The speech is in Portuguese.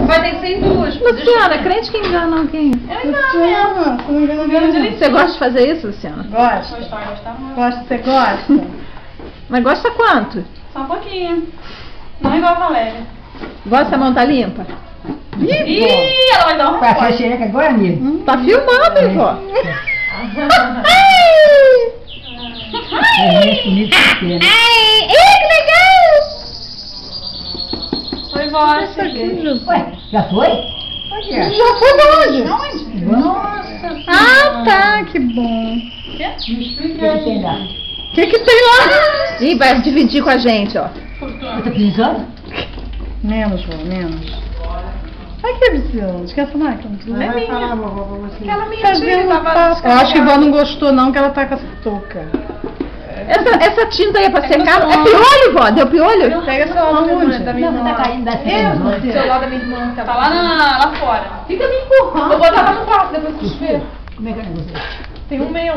Vai ter que ser em duas. Luciana, crente que engana alguém. Não engano direito. Você gosta de fazer isso, Luciana? Gosto. Gosto, você gosta? Mas gosta quanto? Só um pouquinho. Não igual a Valéria. Gosta a mão tá limpa? Ih, ela vai dar uma Passou a xereca agora, amigo? Tá filmando, vó. Que legal! Foi vó, Ué, já foi? Onde é? Já foi de onde? Aonde? Nossa! Ah, tá, que bom. O quê? Me explica aí. Tem lá. O que tem lá? Ih, vai dividir com a gente, ó. Você tá precisando? Menos, vó, menos. Ai, que absurdo. Esquece a máquina. É minha. falar, vovó, pra você. Aquela minha Fazendo tia tava papo. Eu acho que a vó não gostou não, que ela tá com essa touca. Essa tinta aí é pra Pega secar? no É som. piolho, vó? Deu piolho? Pega essa onde? da minha Não, irmã. tá caindo da O televisão. celular da minha irmã. Tá lá fora. Fica me empurrando. Vou botar lá no quarto depois que eu espero. Como é que é o negócio? Tem um meio.